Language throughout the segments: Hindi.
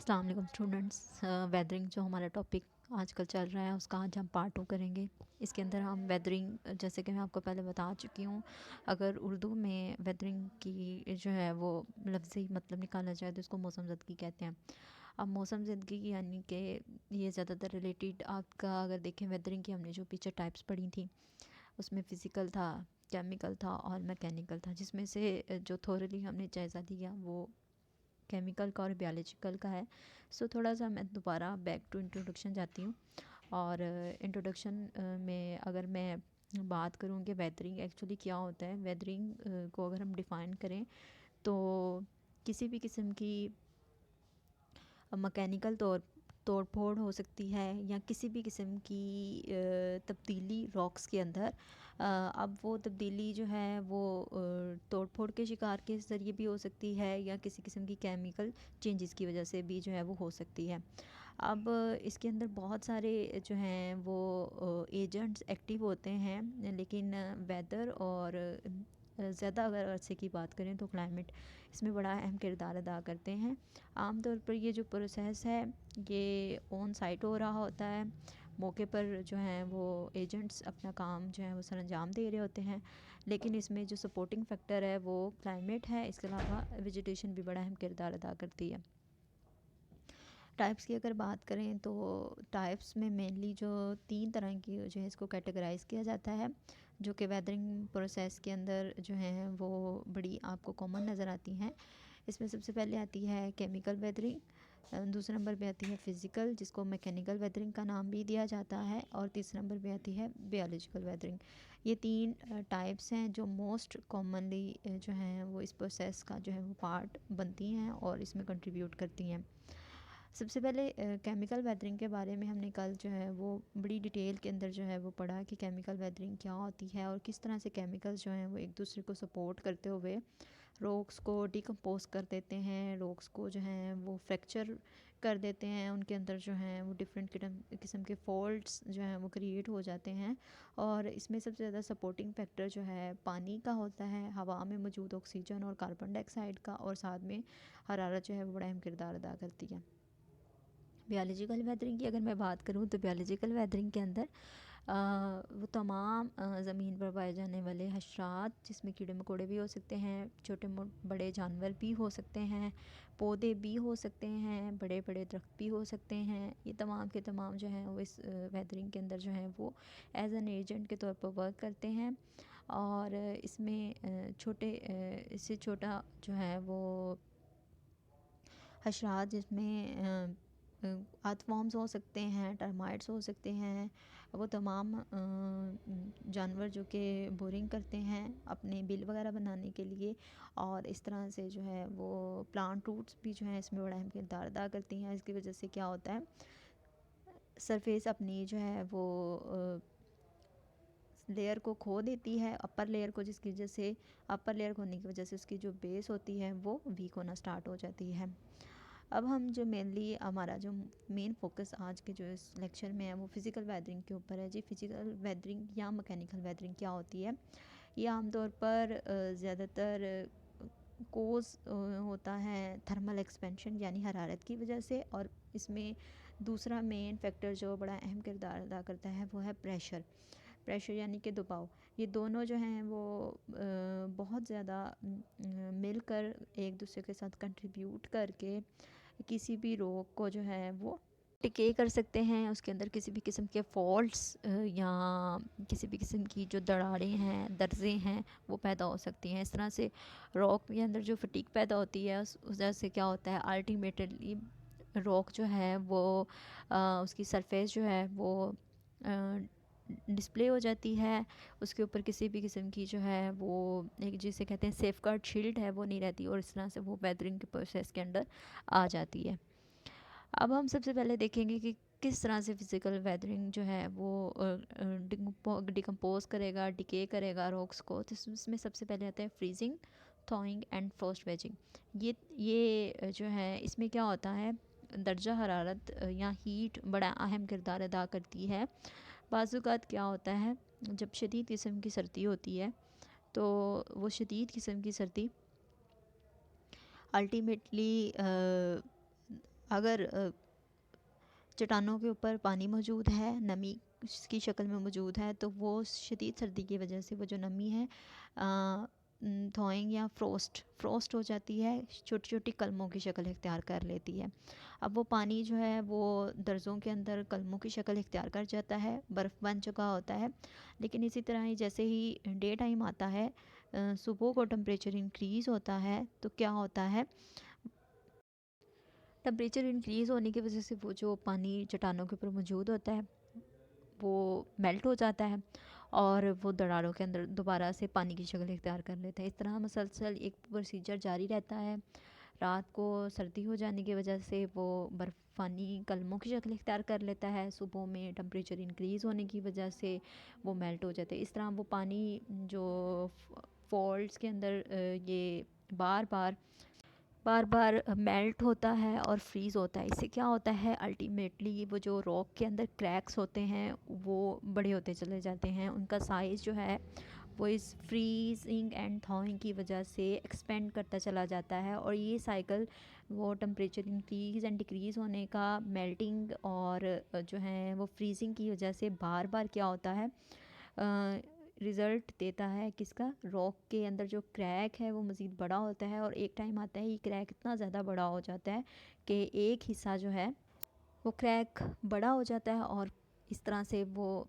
अस्सलाम वालेकुम स्टूडेंट्स। वेदरिंग जो हमारा टॉपिक आजकल चल रहा है उसका आज हम पार्ट 2 करेंगे। इसके अंदर हम वेदरिंग, जैसे कि मैं आपको पहले बता चुकी हूँ, अगर उर्दू में वेदरिंग की जो है वो लफ्ज़ी मतलब निकाला जाए तो इसको मौसम ज़दगी कहते हैं। अब मौसम ज़दगी यानी कि ये ज़्यादातर रिलेटेड आपका अगर देखें वेदरिंग की, हमने जो पीछे टाइप्स पढ़ी थी उसमें फ़िज़िकल था, केमिकल था और मैकेनिकल था, जिसमें से जो थोरली हमने जायज़ा लिया वो केमिकल का और बायोलॉजिकल का है। सो थोड़ा सा मैं दोबारा बैक टू इंट्रोडक्शन जाती हूँ। और इंट्रोडक्शन में अगर मैं बात करूँ कि वेदरिंग एक्चुअली क्या होता है, वेदरिंग को अगर हम डिफ़ाइन करें तो किसी भी किस्म की मैकेनिकल तोड़ फोड़ हो सकती है या किसी भी किस्म की तब्दीली रॉक्स के अंदर। अब वो तब्दीली जो है वो तोड़ फोड़ के शिकार के ज़रिए भी हो सकती है या किसी किस्म की केमिकल चेंजेस की वजह से भी जो है वो हो सकती है। अब इसके अंदर बहुत सारे जो हैं वो एजेंट्स एक्टिव होते हैं, लेकिन वेदर और ज़्यादा अगर अरसे की बात करें तो क्लाइमेट इसमें बड़ा अहम किरदार अदा करते हैं। आमतौर पर ये जो प्रोसेस है ये ऑन साइट हो रहा होता है, मौके पर जो हैं वो एजेंट्स अपना काम जो है वो सरअंजाम दे रहे होते हैं, लेकिन इसमें जो सपोर्टिंग फैक्टर है वो क्लाइमेट है। इसके अलावा वेजिटेशन भी बड़ा अहम किरदार अदा करती है। टाइप्स की अगर बात करें तो टाइप्स में मेनली जो 3 तरह की जो है इसको कैटेगराइज़ किया जाता है, जो कि वेदरिंग प्रोसेस के अंदर जो हैं वो बड़ी आपको कॉमन नज़र आती हैं। इसमें सबसे पहले आती है केमिकल वेदरिंग, दूसरे नंबर पे आती है फ़िज़िकल जिसको मैकेनिकल वेदरिंग का नाम भी दिया जाता है, और तीसरे नंबर पे आती है बायोलॉजिकल वेदरिंग। ये 3 टाइप्स हैं जो मोस्ट कॉमनली जो हैं वो इस प्रोसेस का जो है वो पार्ट बनती हैं और इसमें कंट्रीब्यूट करती हैं। सबसे पहले केमिकल वेदरिंग के बारे में हमने कल जो है वो बड़ी डिटेल के अंदर जो है वो पढ़ा कि केमिकल वेदरिंग क्या होती है और किस तरह से केमिकल्स जो हैं वो एक दूसरे को सपोर्ट करते हुए रॉक्स को डिकम्पोज कर देते हैं, रॉक्स को जो हैं वो फ्रैक्चर कर देते हैं, उनके अंदर जो हैं वो डिफरेंट किस्म के फॉल्ट्स जो हैं वो क्रिएट हो जाते हैं। और इसमें सबसे ज़्यादा सपोर्टिंग फैक्टर जो है पानी का होता है, हवा में मौजूद ऑक्सीजन और कार्बन डाइऑक्साइड का, और साथ में हरारत जो है वो बड़ा अहम किरदार अदा करती है। बायोलॉजिकल वेदरिंग की अगर मैं बात करूँ तो बायोलॉजिकल वेदरिंग के अंदर वो तमाम ज़मीन पर पाए जाने वाले हशरात, जिसमें कीड़े मकोड़े भी हो सकते हैं, छोटे बड़े जानवर भी हो सकते हैं, पौधे भी हो सकते हैं, बड़े बड़े दरख्त भी हो सकते हैं, ये तमाम के तमाम जो हैं वो इस वेदरिंग के अंदर जो हैं वो एज एन एजेंट के तौर पर वर्क करते हैं। और इसमें छोटे इससे छोटा जो है वो हशरात जिसमें अर्थवॉर्म्स हो सकते हैं, टर्माइट्स हो सकते हैं, वो तमाम जानवर जो कि बोरिंग करते हैं अपने बिल वगैरह बनाने के लिए, और इस तरह से जो है वो प्लांट रूट्स भी जो हैं इसमें बड़ा अहम किरदार अदा करती हैं। इसकी वजह से क्या होता है, सरफेस अपनी जो है वो लेयर को खो देती है, अपर लेयर को, जिसकी वजह से अपर लेयर खोने की वजह से उसकी जो बेस होती है वो वीक होना स्टार्ट हो जाती है। अब हम जो मेनली हमारा जो मेन फोकस आज के जो इस लेक्चर में है वो फ़िज़िकल वेदरिंग के ऊपर है जी। फ़िज़िकल वेदरिंग या मैकेनिकल वेदरिंग क्या होती है, ये आमतौर पर ज़्यादातर कोज़ होता है थर्मल एक्सपेंशन यानी हरारत की वजह से, और इसमें दूसरा मेन फैक्टर जो बड़ा अहम किरदार अदा करता है वो है प्रेशर। प्रेशर यानी कि दबाव। ये दोनों जो हैं वो बहुत ज़्यादा मिलकर एक दूसरे के साथ कंट्रीब्यूट करके किसी भी रोग को जो है वो टिके कर सकते हैं, उसके अंदर किसी भी किस्म के फॉल्ट्स या किसी भी किस्म की जो दरारें हैं, दर्ज़े हैं, वो पैदा हो सकती हैं। इस तरह से रॉक के अंदर जो फटीक पैदा होती है उस वजह से क्या होता है, अल्टीमेटली रॉक जो है वो उसकी सरफेस जो है वो डिस्प्ले हो जाती है, उसके ऊपर किसी भी किस्म की जो है वो एक जिसे कहते हैं सेफ गार्ड शील्ड है वो नहीं रहती, और इस तरह से वो वेदरिंग के प्रोसेस के अंदर आ जाती है। अब हम सबसे पहले देखेंगे कि किस तरह से फ़िज़िकल वेदरिंग जो है वो डिकम्पोज करेगा, डिके करेगा रॉक्स को। तो इसमें सबसे पहले आता है फ्रीजिंग, थॉइंग एंड फ्रोस्ट वेजिंग। ये जो है इसमें क्या होता है, दर्जा हरारत या हीट बड़ा अहम किरदार अदा करती है। बाज़-औक़ात क्या होता है, जब शदीद किस्म की सर्दी होती है तो वो शदीद किस्म की सर्दी अल्टीमेटली अगर चट्टानों के ऊपर पानी मौजूद है, नमी की शक्ल में मौजूद है, तो वो शदीद सर्दी की वजह से वो जो नमी है थॉइंग या फ्रोस्ट हो जाती है, छोटी छोटी कलमों की शक्ल इख्तियार कर लेती है। अब वो पानी जो है वो दर्जों के अंदर कलमों की शक्ल इख्तियार कर जाता है, बर्फ़ बन चुका होता है। लेकिन इसी तरह ही जैसे ही डे टाइम आता है, सुबह को टेम्परेचर इंक्रीज़ होता है, तो क्या होता है, टेम्परेचर इंक्रीज़ होने की वजह से वो जो पानी चट्टानों के ऊपर मौजूद होता है वो मेल्ट हो जाता है और वो दरारों के अंदर दोबारा से पानी की शक्ल इख्तियार कर लेता है। इस तरह मुसलसल एक प्रोसीजर जारी रहता है। रात को सर्दी हो जाने की वजह से वो बर्फ़ानी कलमों की शक्ल इख्तियार कर लेता है, सुबह में टेम्परेचर इंक्रीज़ होने की वजह से वो मेल्ट हो जाते हैं। इस तरह वो पानी जो फॉल्ट्स के अंदर ये बार बार मेल्ट होता है और फ्रीज़ होता है। इससे क्या होता है, अल्टीमेटली वो जो रॉक के अंदर क्रैक्स होते हैं वो बड़े होते चले जाते हैं, उनका साइज़ जो है वो इस फ्रीजिंग एंड थॉइंग की वजह से एक्सपेंड करता चला जाता है। और ये साइकिल वो टेम्परेचर इंक्रीज़ एंड डिक्रीज़ होने का, मेल्टिंग और जो है वो फ्रीजिंग की वजह से बार बार क्या होता है, रिज़ल्ट देता है किसका, रॉक के अंदर जो क्रैक है वो मज़ीद बड़ा होता है। और एक टाइम आता है ये क्रैक इतना ज़्यादा बड़ा हो जाता है कि एक हिस्सा जो है वो क्रैक बड़ा हो जाता है और इस तरह से वो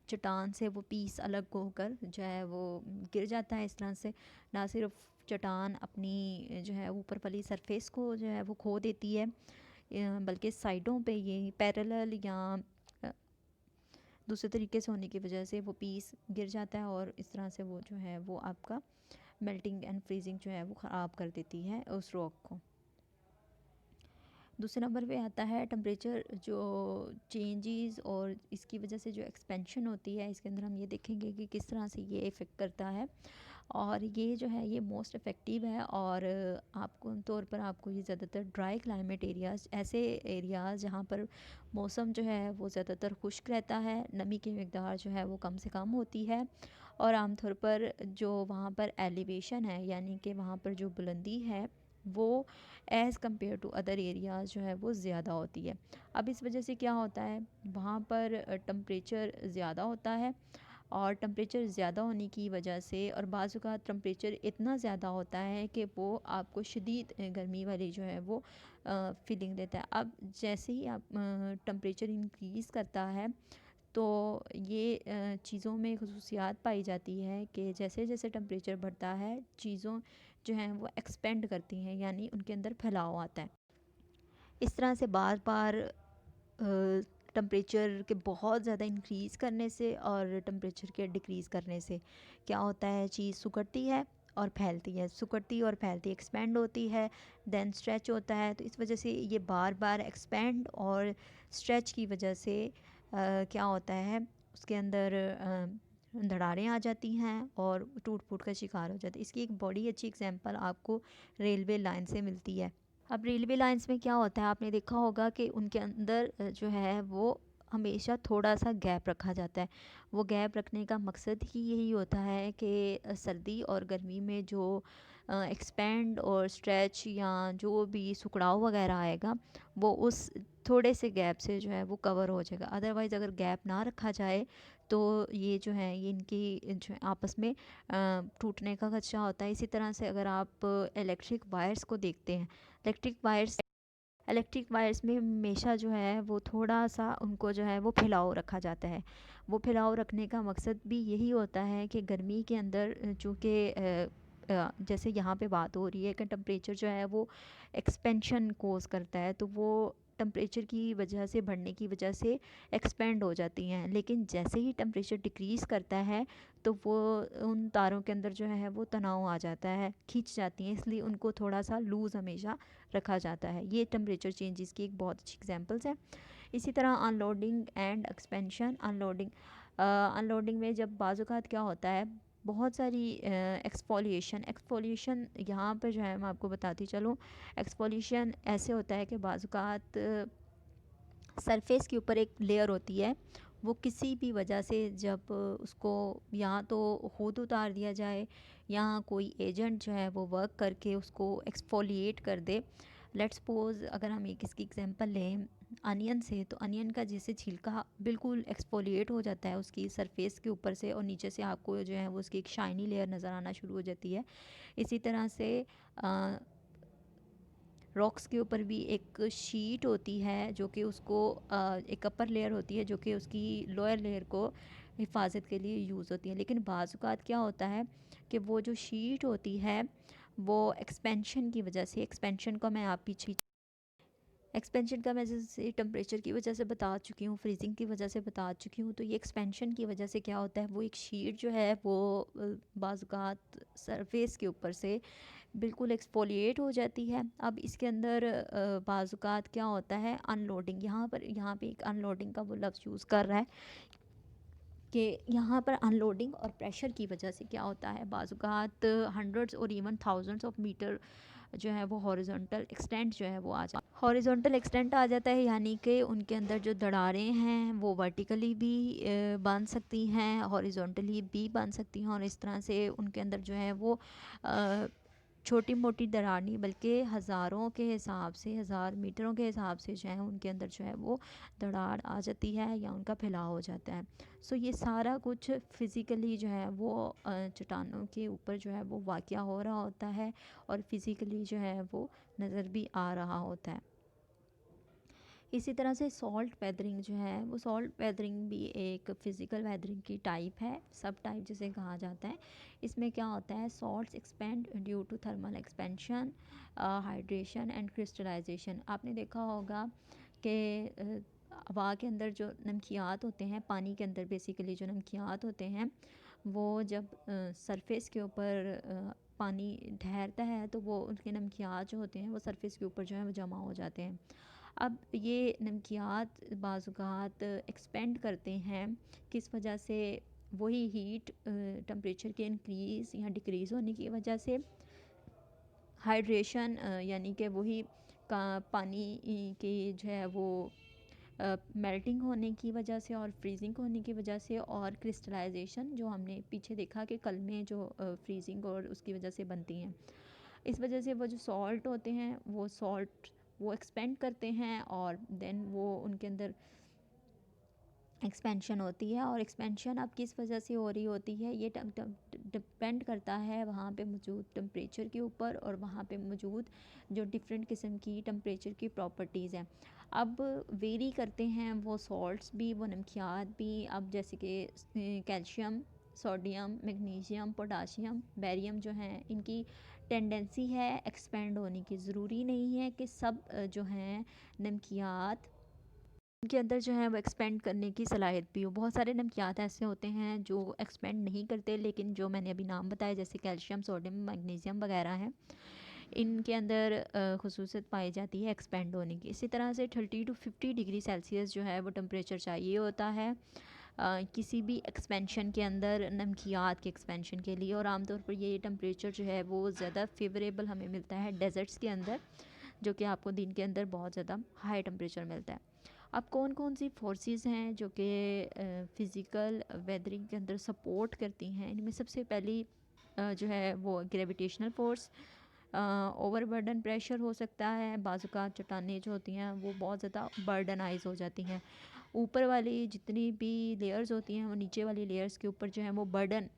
चट्टान से वो पीस अलग होकर जो है वो गिर जाता है। इस तरह से ना सिर्फ चट्टान अपनी जो है ऊपर वाली सरफेस को जो है वो खो देती है, बल्कि साइडों पे ये पैरेलल या दूसरे तरीके से होने की वजह से वो पीस गिर जाता है और इस तरह से वो जो है वो आपका मेल्टिंग एंड फ्रीजिंग जो है वो ख़राब कर देती है उस रॉक को। दूसरे नंबर पे आता है टेम्परेचर जो चेंजेस और इसकी वजह से जो एक्सपेंशन होती है, इसके अंदर हम ये देखेंगे कि किस तरह से ये इफ़ेक्ट करता है। और ये जो है ये मोस्ट इफ़ेक्टिव है और आपको तौर पर आपको ये ज़्यादातर ड्राई क्लाइमेट एरियाज़, ऐसे एरियाज़ जहाँ पर मौसम जो है वो ज़्यादातर खुश्क रहता है, नमी की मकदार जो है वो कम से कम होती है और आमतौर पर जो वहाँ पर एलिवेशन है, यानी कि वहाँ पर जो बुलंदी है वो as compare to other areas जो है वो ज़्यादा होती है। अब इस वजह से क्या होता है, वहाँ पर टेम्परेचर ज़्यादा होता है और टेम्परेचर ज़्यादा होने की वजह से और बाज़ औक़ात टेम्परेचर इतना ज़्यादा होता है कि वो आपको शदीद गर्मी वाली जो है वो फीलिंग देता है। अब जैसे ही आप टेम्परेचर इंक्रीज़ करता है तो ये चीज़ों में ख़ुसूसियात पाई जाती है कि जैसे जैसे टेम्परेचर बढ़ता है चीज़ों जो हैं वो एक्सपेंड करती हैं, यानी उनके अंदर फैलाव आता है। इस तरह से बार बार टेम्परेचर के बहुत ज़्यादा इंक्रीज़ करने से और टेम्परेचर के डिक्रीज़ करने से क्या होता है, चीज़ सिकुड़ती है और फैलती है, सिकुड़ती और फैलती, एक्सपेंड होती है, देन स्ट्रेच होता है। तो इस वजह से ये बार बार एक्सपेंड और स्ट्रेच की वजह से क्या होता है, उसके अंदर दरारें आ जाती हैं और टूट फूट का शिकार हो जाती है। इसकी एक बड़ी अच्छी एग्जांपल आपको रेलवे लाइन से मिलती है। अब रेलवे लाइंस में क्या होता है, आपने देखा होगा कि उनके अंदर जो है वो हमेशा थोड़ा सा गैप रखा जाता है। वो गैप रखने का मकसद ही यही होता है कि सर्दी और गर्मी में जो एक्सपेंड और स्ट्रेच या जो भी सुखड़ाव वगैरह आएगा वो उस थोड़े से गैप से जो है वो कवर हो जाएगा। अदरवाइज़ अगर गैप ना रखा जाए तो ये जो है ये इनकी जो है आपस में टूटने का खदशा होता है। इसी तरह से अगर आप इलेक्ट्रिक वायर्स को देखते हैं, इलेक्ट्रिक वायर्स में हमेशा जो है वो थोड़ा सा उनको जो है वो फैलाव रखा जाता है। वो फैलाव रखने का मकसद भी यही होता है कि गर्मी के अंदर चूँकि जैसे यहाँ पे बात हो रही है कि टेम्परेचर जो है वो एक्सपेंशन कोज़ करता है, तो वो टेम्परेचर की वजह से, बढ़ने की वजह से एक्सपेंड हो जाती हैं। लेकिन जैसे ही टेम्परेचर डिक्रीज़ करता है तो वो उन तारों के अंदर जो है वो तनाव आ जाता है, खींच जाती हैं, इसलिए उनको थोड़ा सा लूज़ हमेशा रखा जाता है। ये टेम्परेचर चेंजेस की एक बहुत अच्छी एग्जांपल्स है। इसी तरह अनलोडिंग एंड एक्सपेंशन। अनलोडिंग में जब बाज़ औक़ात क्या होता है, बहुत सारी एक्सफोलिएशन यहाँ पर जो है मैं आपको बताती चलूँ। एक्सफोलिएशन ऐसे होता है कि बाज़ औक़ात सरफेस के ऊपर एक लेयर होती है, वो किसी भी वजह से जब उसको या तो खुद उतार दिया जाए या कोई एजेंट जो है वो वर्क करके उसको एक्सफोलिएट कर दे, लेट्स सपोज अगर हम एक इसकी एग्जांपल लें अनियन से, तो अनियन का जैसे छिलका बिल्कुल एक्सफोलिएट हो जाता है उसकी सरफेस के ऊपर से, और नीचे से आपको जो है वो उसकी एक शाइनी लेयर नज़र आना शुरू हो जाती है। इसी तरह से रॉक्स के ऊपर भी एक शीट होती है जो कि उसको एक अपर लेयर होती है जो कि उसकी लोअर लेयर को हिफाजत के लिए यूज़ होती है। लेकिन बाज़ औक़ात क्या होता है कि वो जो शीट होती है वो एक्सपेंशन की वजह से, एक्सपेंशन का मैं एक्सपेंशन का मैं जैसे टेम्परेचर की वजह से बता चुकी हूँ, फ्रीजिंग की वजह से बता चुकी हूँ, तो ये एक्सपेंशन की वजह से क्या होता है, वो एक शीट जो है वो बाज़ औक़ात सरफेस के ऊपर से बिल्कुल एक्सफोलिएट हो जाती है। अब इसके अंदर बाज़ औक़ात क्या होता है, अनलोडिंग, यहाँ पे एक अनलोडिंग का वो लफ्ज़ यूज़ कर रहा है कि यहाँ पर अनलोडिंग और प्रेशर की वजह से क्या होता है, बाज़ औक़ात हंड्रेड्स और इवन थाउजेंड्स ऑफ मीटर जो है वो हॉरिजॉन्टल एक्सटेंट जो है वो आ जाता है। हॉरिजॉन्टल एक्सटेंट आ जाता है यानी कि उनके अंदर जो दरारें हैं वो वर्टिकली भी बन सकती हैं, हॉरिजॉन्टली भी बन सकती हैं, और इस तरह से उनके अंदर जो है वो छोटी मोटी दरार नहीं बल्कि हज़ारों के हिसाब से, हज़ार मीटरों के हिसाब से जो है उनके अंदर जो है वो दरार आ जाती है या उनका फैलाव हो जाता है। सो ये सारा कुछ फ़िज़िकली जो है वो चट्टानों के ऊपर जो है वो वाक़या हो रहा होता है, और फिज़िकली जो है वो नज़र भी आ रहा होता है। इसी तरह से सॉल्ट वेदरिंग जो है वो, सॉल्ट वेदरिंग भी एक फ़िज़िकल वेदरिंग की टाइप है, सब टाइप जिसे कहा जाता है। इसमें क्या होता है, salts expand due to thermal expansion, hydration and crystallisation. आपने देखा होगा कि हवा के अंदर जो नमकियात होते हैं, पानी के अंदर बेसिकली जो नमकियात होते हैं, वो जब सरफेस के ऊपर पानी ठहरता है तो वो उनके नमकियात जो होते हैं वो सरफेस के ऊपर जो है वो जमा हो जाते हैं। अब ये नमकियात बाज़ औक़ात एक्सपेंड करते हैं, किस वजह से, वही हीट टेम्परेचर के इंक्रीज़ या डिक्रीज़ होने की वजह से, हाइड्रेशन यानी कि वही का पानी की जो है वो मेल्टिंग होने की वजह से और फ्रीजिंग होने की वजह से, और क्रिस्टलाइजेशन जो हमने पीछे देखा कि कल में जो फ्रीजिंग और उसकी वजह से बनती हैं, इस वजह से वो जो सॉल्ट होते हैं वो सॉल्ट वो एक्सपेंड करते हैं, और देन वो उनके अंदर एक्सपेंशन होती है। और एक्सपेंशन अब किस वजह से हो रही होती है, ये डिपेंड करता है वहाँ पे मौजूद टेम्परेचर के ऊपर, और वहाँ पे मौजूद जो डिफरेंट किस्म की टेम्परेचर की प्रॉपर्टीज़ हैं। अब वेरी करते हैं वो सॉल्ट्स भी, वो नमकियात भी। अब जैसे कि calcium, sodium, magnesium, potassium, barium जो हैं, इनकी टेंडेंसी है एक्सपेंड होने की। ज़रूरी नहीं है कि सब जो हैं नमकियात उनके अंदर जो है वो एक्सपेंड करने की सलाहियत भी हो। बहुत सारे नमकियात ऐसे होते हैं जो एक्सपेंड नहीं करते, लेकिन जो मैंने अभी नाम बताया जैसे कैल्शियम, सोडियम, मैग्नीशियम वगैरह हैं, इनके अंदर खसूसियत पाई जाती है एक्सपेंड होने की। इसी तरह से 30 to 50 डिग्री सेल्सियस जो है वो टेम्परेचर चाहिए होता है किसी भी एक्सपेंशन के अंदर, नमकियात के एक्सपेंशन के लिए। और आमतौर पर ये टेम्परेचर जो है वो ज़्यादा फेवरेबल हमें मिलता है डेजर्ट्स के अंदर, जो कि आपको दिन के अंदर बहुत ज़्यादा हाई टेम्परेचर मिलता है। अब कौन कौन सी फोर्सेस हैं जो कि फ़िज़िकल वेदरिंग के अंदर सपोर्ट करती हैं, इनमें सबसे पहली जो है वो ग्रेविटेशनल फ़ोर्स, ओवरबर्डन प्रेशर हो सकता है। बाज़ औक़ात चट्टानें जो होती हैं वो बहुत ज़्यादा बर्डनाइज हो जाती हैं, ऊपर वाली जितनी भी लेयर्स होती हैं वो नीचे वाली लेयर्स के ऊपर जो है वो बर्डन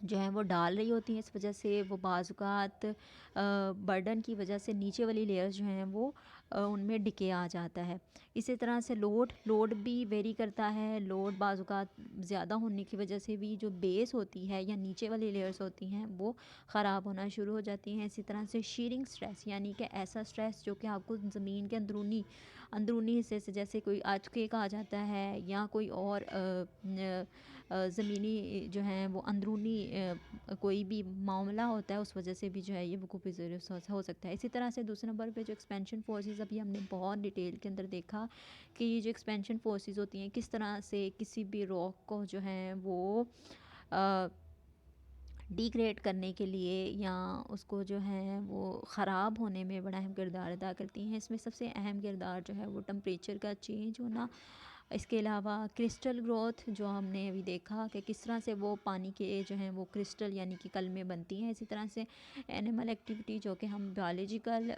जो है वो डाल रही होती हैं। इस वजह से वो बाज़ औक़ात बर्डन की वजह से नीचे वाली लेयर्स जो हैं वो उनमें डिके आ जाता है। इसी तरह से लोड भी वेरी करता है। लोड बाज़ औक़ात ज़्यादा होने की वजह से भी जो बेस होती है या नीचे वाली लेयर्स होती हैं वो ख़राब होना शुरू हो जाती हैं। इसी तरह से शीयरिंग स्ट्रेस, यानी कि ऐसा स्ट्रेस जो कि आपको ज़मीन के अंदरूनी हिस्से से, जैसे कोई अर्थक्वेक आ जाता है या कोई और ज़मीनी जो है वो अंदरूनी कोई भी मामला होता है, उस वजह से भी जो है ये वकूफ़ी ज़रूर हो सकता है। इसी तरह से दूसरे नंबर पे जो एक्सपेंशन फोर्सेस, अभी हमने बहुत डिटेल के अंदर देखा कि ये जो एक्सपेंशन फोर्सेस होती हैं किस तरह से किसी भी रॉक को जो है वो डिग्रेड करने के लिए या उसको जो है वो ख़राब होने में बड़ा अहम किरदार अदा करती हैं। इसमें सबसे अहम किरदार जो है वो टेम्परेचर का चेंज होना, इसके अलावा क्रिस्टल ग्रोथ जो हमने अभी देखा कि किस तरह से वो पानी के जो हैं वो क्रिस्टल यानी कि कलमे बनती हैं। इसी तरह से एनिमल एक्टिविटी जो कि हम बायोलॉजिकल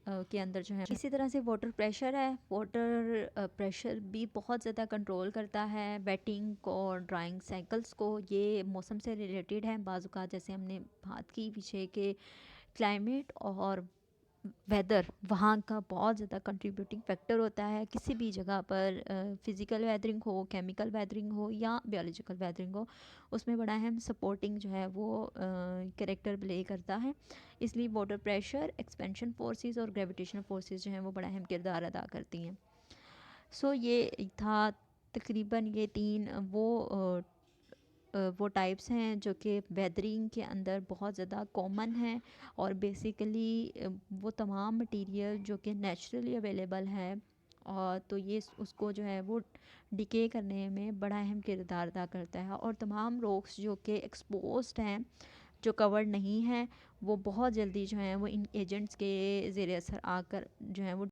के अंदर जो है। इसी तरह से वाटर प्रेशर है, वाटर प्रेशर भी बहुत ज़्यादा कंट्रोल करता है वेटिंग को और ड्राइंग साइकिल्स को। ये मौसम से रिलेटेड है। बाज़ औक़ात जैसे हमने बात की पीछे के क्लाइमेट और वेदर वहाँ का बहुत ज़्यादा कंट्रीब्यूटिंग फैक्टर होता है किसी भी जगह पर। फ़िज़िकल वेदरिंग हो, केमिकल वेदरिंग हो या बायोलॉजिकल वेदरिंग हो, उसमें बड़ा अहम सपोर्टिंग जो है वो कैरेक्टर प्ले करता है। इसलिए वाटर प्रेशर, एक्सपेंशन फोर्सेस और ग्रेविटेशनल फोर्सेस जो हैं वो बड़ा अहम किरदार अदा करती हैं। सो ये था तकरीबन ये 3 वो टाइप्स हैं जो कि वेदरिंग के अंदर बहुत ज़्यादा कॉमन हैं। और बेसिकली वो तमाम मटेरियल जो कि नेचुरली अवेलेबल है और तो ये उसको जो है वो डिके करने में बड़ा अहम किरदार अदा करता है। और तमाम रॉक्स जो कि एक्सपोज्ड हैं, जो कवर्ड नहीं हैं, वो बहुत जल्दी जो हैं वो इन एजेंट्स के ज़ेरे असर आकर जो है वो